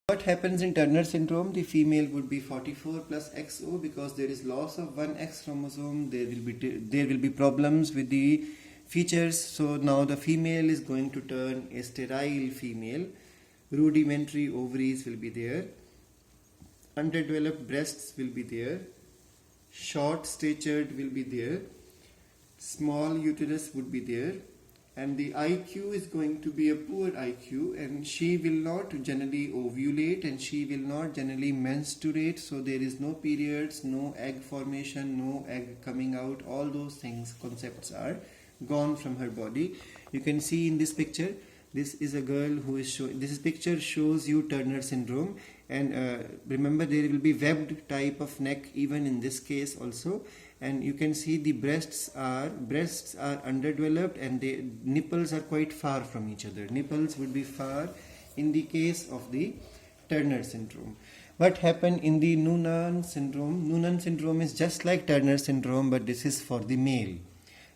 What happens in Turner syndrome? The female would be 44 plus XO because there is loss of one X chromosome. There will be problems with the features. So now the female is going to turn a sterile female. Rudimentary ovaries will be there. Underdeveloped breasts will be there. Short statured will be there. Small uterus would be there. And the IQ is going to be a poor IQ, and she will not generally ovulate and she will not generally menstruate. So there is no periods, no egg formation, no egg coming out. All those things, concepts are gone from her body. You can see in this picture, this is a girl who is showing, this picture shows you Turner syndrome, and remember there will be webbed type of neck even in this case also. And you can see the breasts are underdeveloped and the nipples are quite far from each other. Nipples would be far in the case of the Turner syndrome. What happened in the Noonan syndrome? Noonan syndrome is just like Turner syndrome, but this is for the male.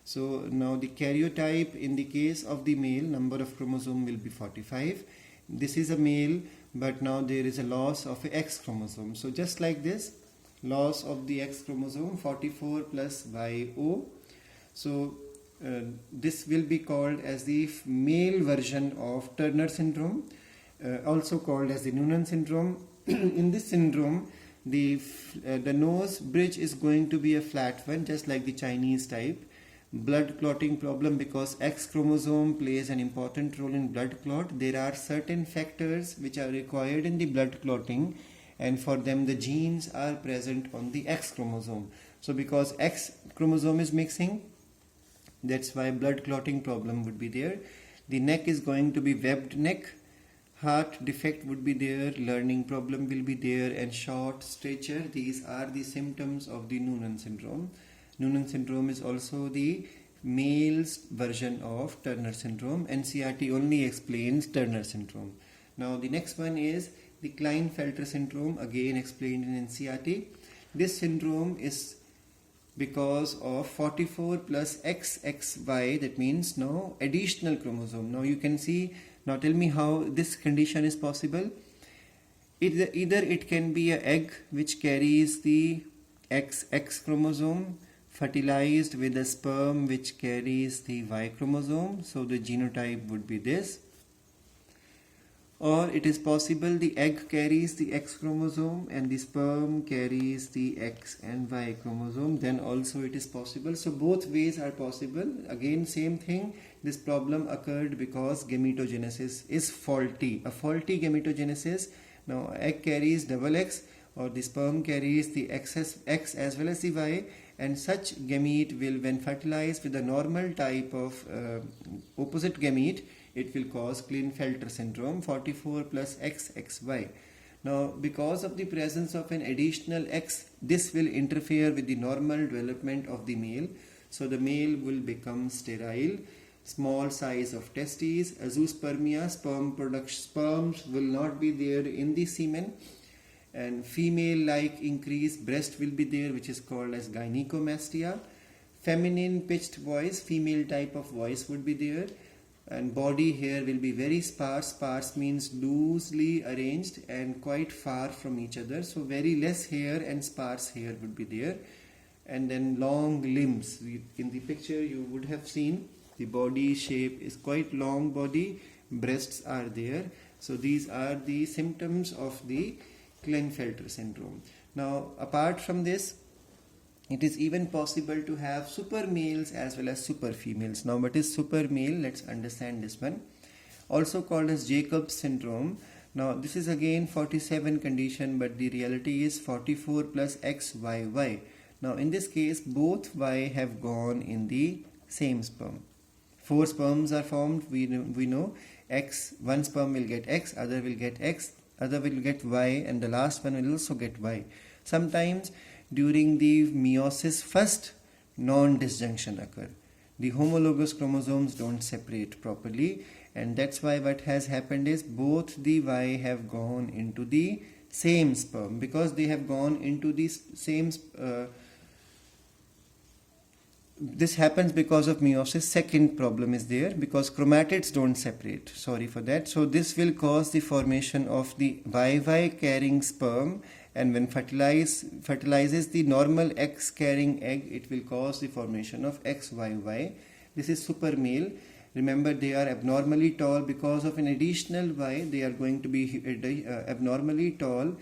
So now the karyotype in the case of the male, number of chromosome will be 45. This is a male, but now there is a loss of a X chromosome. So just like this, loss of the X chromosome, 44 plus YO. So this will be called as the male version of Turner syndrome, also called as the Noonan syndrome. In this syndrome, the nose bridge is going to be a flat one, just like the Chinese type. Blood clotting problem, because X chromosome plays an important role in blood clot. There are certain factors which are required in the blood clotting, and for them the genes are present on the X chromosome. So because X chromosome is mixing, that's why blood clotting problem would be there. The neck is going to be webbed neck. Heart defect would be there. Learning problem will be there, and short stature. These are the symptoms of the Noonan syndrome. Noonan syndrome is also the male's version of Turner syndrome. NCERT only explains Turner syndrome. Now the next one is the Klinefelter syndrome, again explained in NCERT. This syndrome is because of 44 plus XXY, that means now additional chromosome. Now you can see, now tell me how this condition is possible. Either it can be an egg which carries the XX chromosome fertilized with a sperm which carries the Y chromosome, so the genotype would be this. Or it is possible the egg carries the X chromosome and the sperm carries the X and Y chromosome, then also it is possible. So both ways are possible. Again, same thing, this problem occurred because gametogenesis is faulty. A faulty gametogenesis, now egg carries double X or the sperm carries the X as well as the Y, and such gamete will, when fertilized with a normal type of opposite gamete, it will cause Klinefelter syndrome, 44 plus XXY. Now because of the presence of an additional X, this will interfere with the normal development of the male. So the male will become sterile, small size of testes, azoospermia, sperms will not be there in the semen, and female-like increased breast will be there, which is called as gynecomastia. Feminine pitched voice, female type of voice would be there, and body hair will be very sparse. Sparse means loosely arranged and quite far from each other. So very less hair and sparse hair would be there. And then long limbs. In the picture you would have seen the body shape is quite long body. Breasts are there. So these are the symptoms of the Klinefelter syndrome. Now apart from this, it is even possible to have super males as well as super females. Now what is super male? Let's understand this one. Also called as Jacob's syndrome. Now this is again 47 condition, but the reality is 44 plus XYY. Now in this case both Y have gone in the same sperm. 4 sperms are formed. We know X, one sperm will get X, other will get X, other will get Y, and the last one will also get Y. Sometimes during the meiosis first, non-disjunction occur. The homologous chromosomes don't separate properly, and that's why what has happened is both the Y have gone into the same sperm. Because they have gone into the same this happens because of meiosis. Second problem is there because chromatids don't separate. Sorry for that. So this will cause the formation of the YY carrying sperm, and when fertilizes the normal X carrying egg, it will cause the formation of XYY. This is super male. Remember, they are abnormally tall because of an additional Y. They are going to be abnormally tall.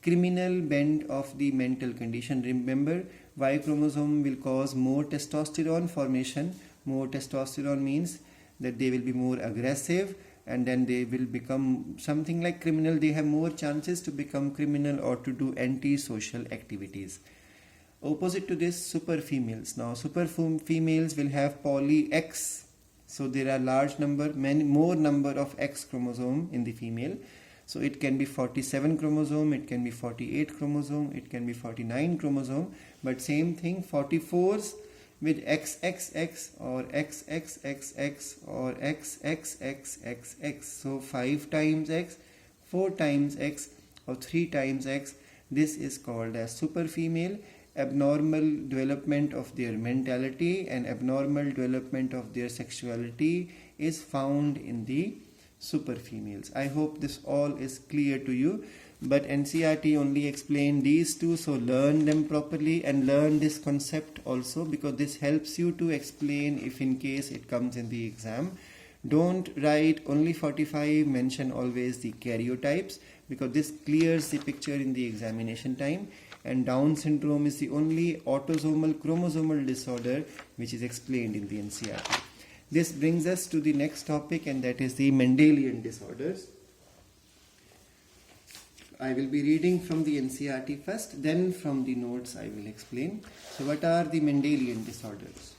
Criminal bend of the mental condition. Remember, Y chromosome will cause more testosterone formation. More testosterone means that they will be more aggressive, and then they will become something like criminal. They have more chances to become criminal or to do anti-social activities. Opposite to this, super females. Now, super females will have poly X. So there are more number of X chromosome in the female. So it can be 47 chromosome, it can be 48 chromosome, it can be 49 chromosome, but same thing, 44s with XXX or XXXX or XXXXX. So 5 times X, 4 times X or 3 times X. This is called as super female. Abnormal development of their mentality and abnormal development of their sexuality is found in the super females. I hope this all is clear to you, but NCERT only explained these two, so learn them properly and learn this concept also, because this helps you to explain if in case it comes in the exam. Don't write only 45, mention always the karyotypes, because this clears the picture in the examination time. And Down syndrome is the only autosomal chromosomal disorder which is explained in the NCERT. This brings us to the next topic, and that is the Mendelian disorders. I will be reading from the NCERT first, then from the notes I will explain. So what are the Mendelian disorders?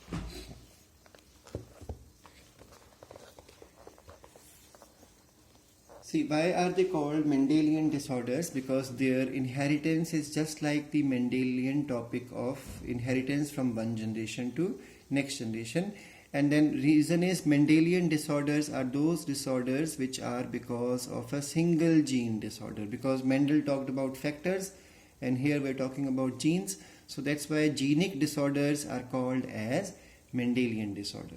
See, why are they called Mendelian disorders? Because their inheritance is just like the Mendelian topic of inheritance from one generation to next generation. And then reason is Mendelian disorders are those disorders which are because of a single gene disorder. Because Mendel talked about factors and here we're talking about genes. So that's why genic disorders are called as Mendelian disorder.